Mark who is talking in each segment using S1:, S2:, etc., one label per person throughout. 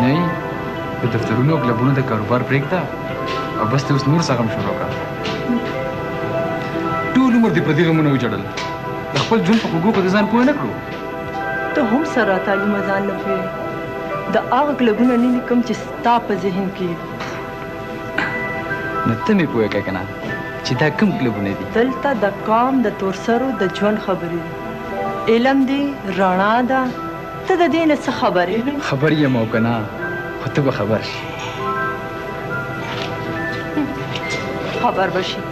S1: کوچنی د دفترونو او کلبونو د کاروبار پرېږده او بس ته اوس نور څه غم شروع کړه. ټول عمر دې په دې غمونه وجړل، د خپل ژوند په خوږو په دې ځان پوه نه کړو.
S2: ته هم سره تعلیم ځان نه پوهې. د هغه کلبونه نه لیکم چې ستا په ذهن کې
S1: نو ته مې پوهه کړه که نه چې دا کوم کلبونه دي؟
S2: دلته د قام د تورسرو د ژوند خبرې دي. علم دی، رڼا ده، ته د دې نه څه خبرې؟
S1: خبر یم او که نه خو ته به خبر شي.
S2: خبر به شي.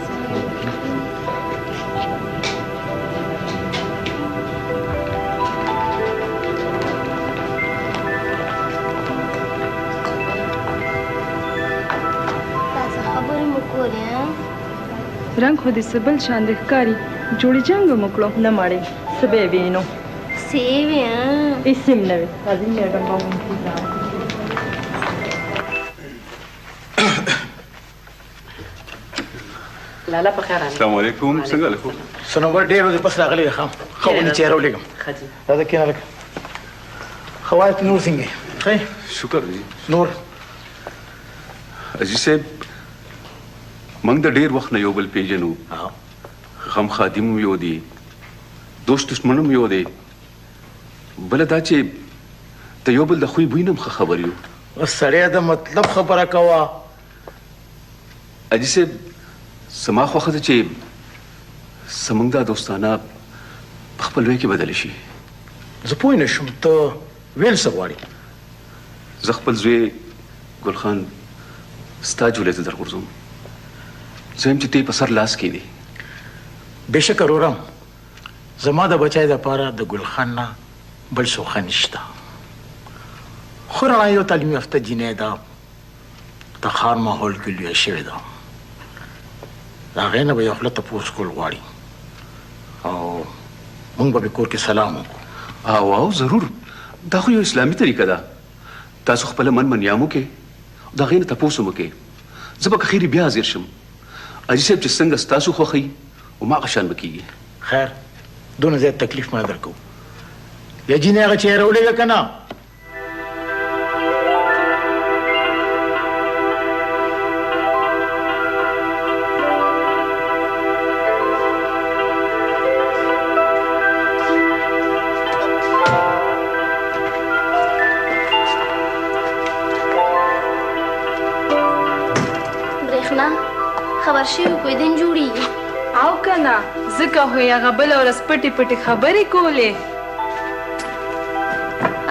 S3: رنګ خو دې سبل شان د ښکاري جوړې جنګ مو کړو.
S2: نه مړې څه به یې وینو
S4: سیوی
S2: هېڅ هم نه وي. راځئ میډم به مو انتظار
S5: لالا په خیر
S6: السلام علیکم. څنګه له خو
S7: سنوبر ډېر ورځې پس راغلی دی. ښه ونې چېره ولېږم. راځه کښېنه لږ. ښه وایه ته نور څنګه یې؟ ښه یې؟
S6: شکر دی.
S7: نور
S6: عزیز صاحب موږ د ډېر وخت نه یو بل پېژنو. غم خادم یو دی، دوست دشمن هم یو دی. بله دا چې د یو بل د خوی بوی نه هم ښه خبر یو.
S7: سړی د مطلب خبره کوه.
S6: عزیز صاحب زما خوښه ده چې زموږ دا دوستانه په خپل لوی کې بدله شي.
S7: زه پوه نه شوم ته ویل څه غواړې؟
S6: زه خپل زوی ګلخان ستا جولې ته درغورځوم. زه یم چې ته یې په سر لاس کې دی.
S7: بېشکه رورم زما د بچی دپاره د ګلخان نه بل څه ښه نشته. خو رڼا یو تعلیم یافته جینۍ ده، د ښار ماحول کې لویه شوې ده. د هغې نه به یو خوله تپوس کول غواړي او موږ به په کور کې سلام وکړو.
S6: او ضرور. دا خو یو اسلامي طریقه ده. تاسو خپله منیام وکړئ او د هغې نه تپوس هم وکړئ. زه به که خیر بیا حاضر شم. حاجي صاحب چې څنګه ستاسو خوښوي هماغه شان به کېږي.
S7: خیر دونه زیات تکلیف ما درکوو. یا جینۍ هغه چېره ولېږه که نه؟
S4: خبر شوي کوی دین جوړېږي
S3: او که نه ځکه خو یې هغه بله ورځ پټې پټې خبرې کولې.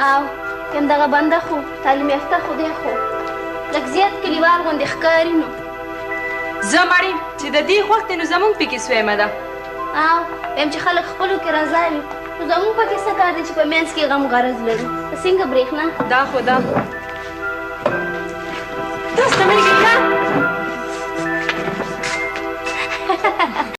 S4: او یم دغه بنده خو تعلیم یافته خو دی خو لږ زیات کلیوال غوندې ښکاري. نو
S3: زه مړې چې د دې خوښ دی نو زموږ پکې سویمه ده.
S4: او ویم چې خلک خپلو کې رضا وي نو زموږ پکې څه کار دی چې په منځ کې غم غرض لرو. څنګه برېښنا
S3: دا خو ده. داسته ملګري